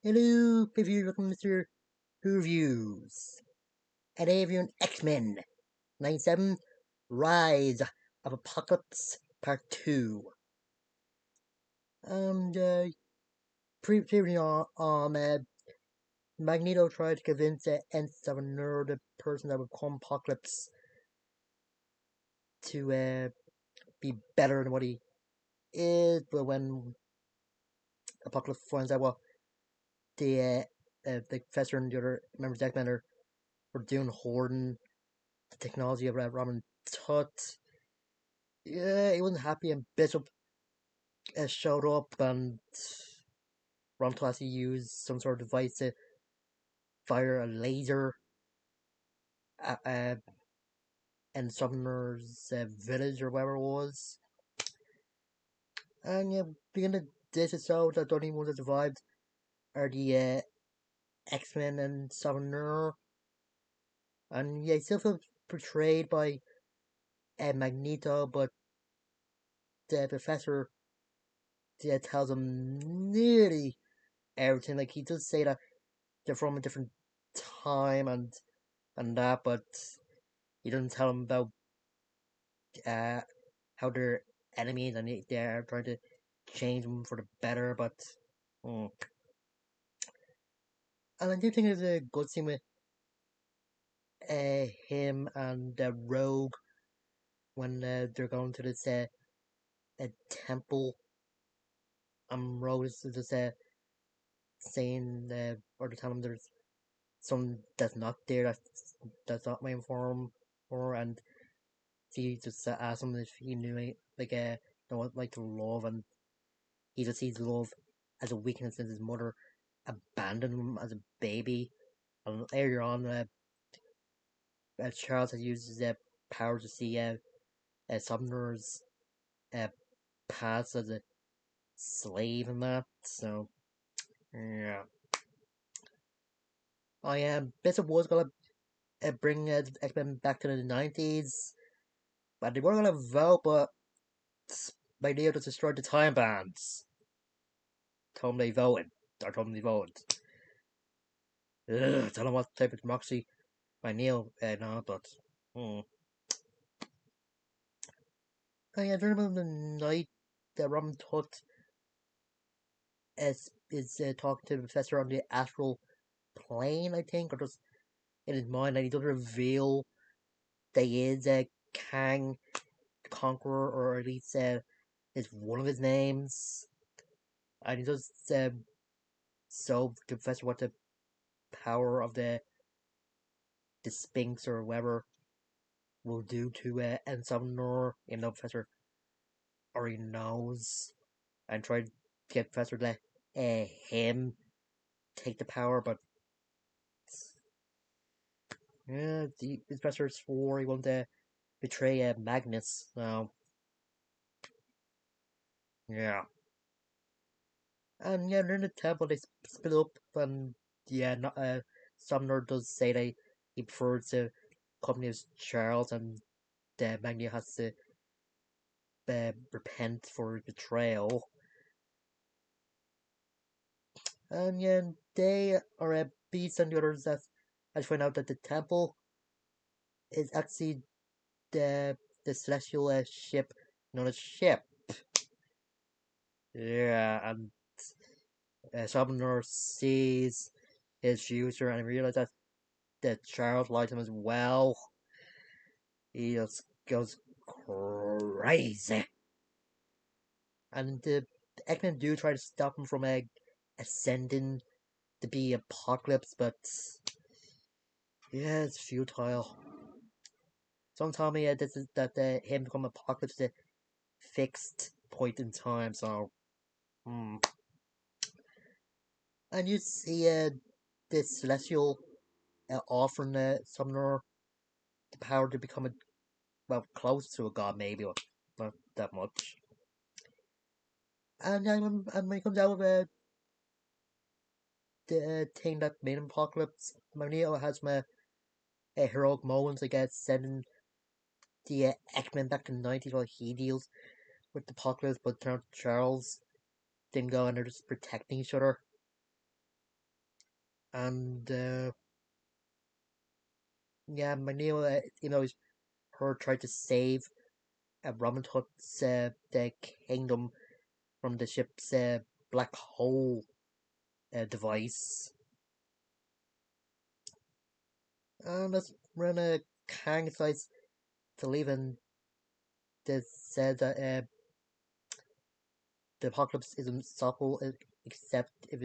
Hello, if you're looking Mr.Who reviews. Today reviewing X-Men 97 Rise of Apocalypse Part 2. And, previously Magneto tried to convince N7 the person that would become Apocalypse, to be better than what he is, but when Apocalypse finds out what the Professor and the other members of X-Men were doing, hoarding the technology of Robin Tut. Yeah, he wasn't happy, and Bishop showed up, and Ron Classy used some sort of device to fire a laser at in Sumner's village or wherever it was. And yeah, beginning of this episode, the only ones that survived are the X-Men and Sumner. And yeah, he still feels portrayed by Magneto, but the Professor tells him nearly everything. Like, he does say that they're from a different time and that, but he doesn't tell him about uh, how they're enemies and they're trying to change them for the better. But mm. And I do think there's a good scene with him and Rogue when they're going to this a temple, and Rogue is just saying or telling him there's some that's not there, that's not my form, or and he just asked him if he knew like like love, and he just sees love as a weakness since his mother abandoned him as a baby. And earlier on, Charles had used his power to see Sumner's uh, past as a slave and that. So yeah, I am. Bishop was gonna bring X-Men back to the 90s, but they were gonna vote, but my deal just destroyed the time bands. Told them they voted. Or told them they voted. Ugh, don't know what type of democracy by Neil now, but oh yeah, during the night that Robin Tut is talking to the professor on the astral plane, I think, or just in his mind, and he does reveal that he is Kang the Conqueror, or at least is one of his names, and he does so the professor what the power of the Sphinx or whatever will do to Ensomnor, even though Professor already knows, and tried to get Professor to let him take the power, but yeah, the Professor swore he won't betray Magnus, so yeah. And yeah, they're in the temple, they split up, and yeah, not, Sumner does say that he prefers to company as Charles, and Magneto has to repent for his betrayal. And yeah, they are Beast and the others that I find out that the temple is actually the celestial ship known as Ship. Yeah, and Summoner sees his future and realizes that Charles lied to him as well. He just goes crazy. And the X-Men do try to stop him from ascending to be Apocalypse, but yeah, it's futile. Someone told me this is that him become Apocalypse is a fixed point in time, so And you see this celestial offering Summoner the power to become close to a god, maybe, or not that much. And when he comes out with the thing that made him Apocalypse, Magneto has my heroic moments, I guess, sending the X-Men back to the 90s while he deals with the Apocalypse, but turns Charles didn't go and they're just protecting each other. And yeah, my Neo, her tried to save Robin Hood's the kingdom from the ship's black hole device. And that's when Kang decides to leave, and they said that the apocalypse is unstoppable except if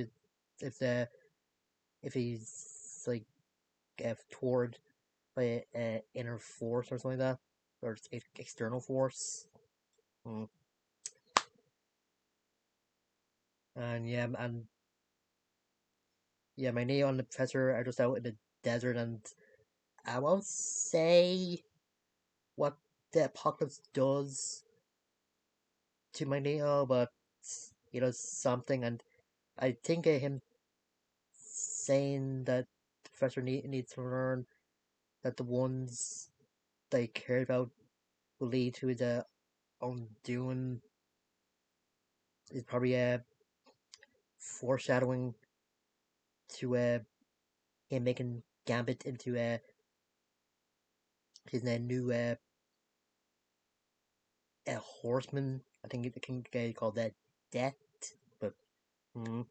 he's like toward by inner force or something like that, or external force. Mm. And yeah, my Neo and the Professor are just out in the desert, and I won't say what the apocalypse does to my Neo, but he does something, and I think him saying that the Professor needs to learn that the ones they cared about will lead to his undoing is probably foreshadowing to him making Gambit into his new horseman. I think it can get called that Death, but mm.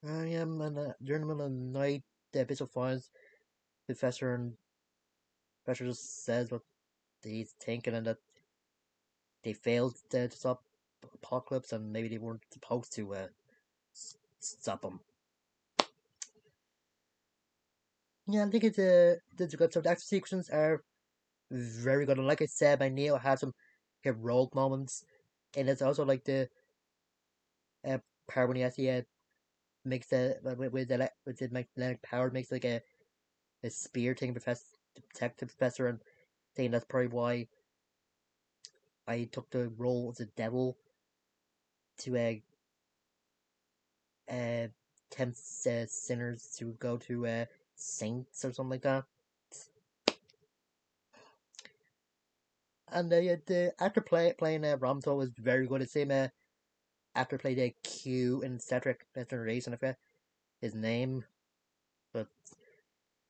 Yeah, and during the middle of the night, the Bishop finds Professor, and Professor just says what he's thinking, and that they failed to stop Apocalypse, and maybe they weren't supposed to stop him. Yeah, I think it's a good. So the action sequences are very good, and like I said, my Neo has some heroic moments, and it's also like the uh, part when he actually makes with the magnetic power makes like a spear thing to protect the professor, and saying that's probably why I took the role as a devil to tempt sinners to go to saints or something like that. And the actor playing Ramto was very good. The same actor played Q in Star Trek Next Generation. I forget his name, but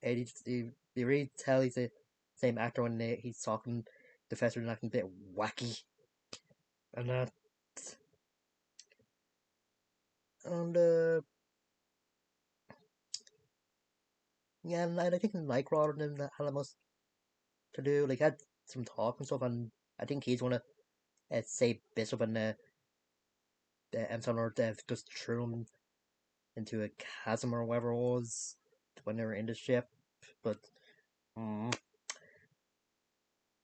you really tell he's the same actor when he's talking. The Professor is acting a bit wacky, and and yeah, and I think Nightcrawler didn't have much to do. Like had some talk and stuff, and I think he's gonna say Bishop and Emson or just threw him into a chasm or whatever it was when they were in the ship. But mm,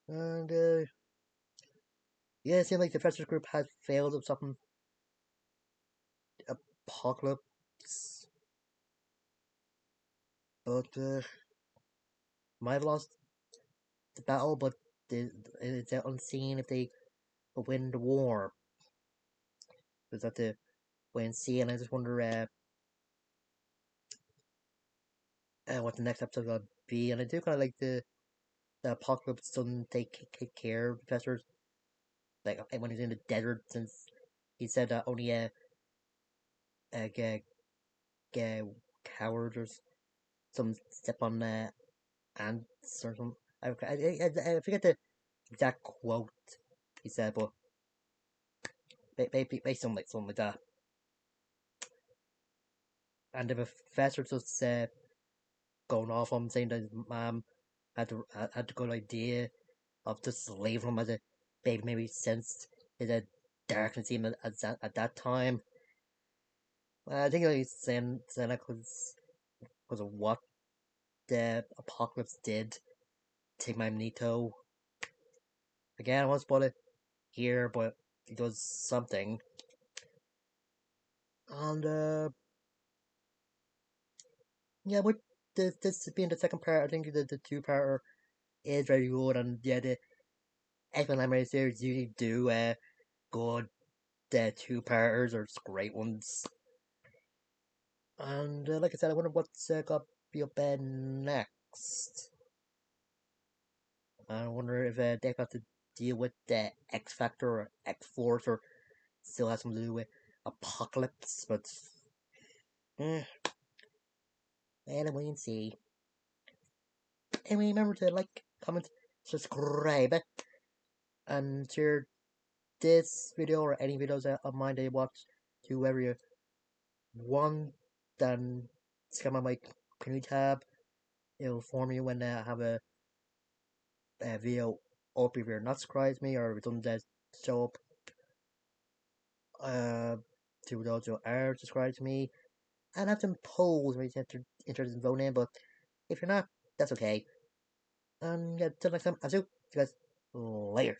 and yeah, it seemed like the Professor's group had failed of something apocalypse, but might have lost the battle, but it's unseen if they win the war. Is that the wait and see? And I just wonder what the next episode will be. And I do kind of like the apocalypse doesn't take care of professors like when he's in the desert, since he said that only uh, uh, uh cowards or some step on ants or something. I forget the exact quote he said, but based on like something like that. And the professor just going off on saying that his mom had the good idea of just leaving him as a baby, maybe sensed his darkness even at that time. I think he's saying that because of what the apocalypse did to Magneto. Again, I won't spoil it here, but it does something. And yeah, with this being the second part, I think the two parter is very good, and yeah, the X-Men animated series usually do good two parters or great ones. And like I said, I wonder what's got to be up next. I wonder if they got to deal with the X Factor or X Force, or still has something to do with Apocalypse. But Mm, well, we can see. And remember to like, comment, subscribe, and share this video or any videos of mine that you watch to whoever you want. Then scam on my community tab. It'll inform you when I have a video up if you're not subscribed to me or if it doesn't show up uh, to those who are subscribed to me. And I have some polls where you have to interested in voting in, but if you're not, that's okay. And yeah, till next time, I'll see you guys later.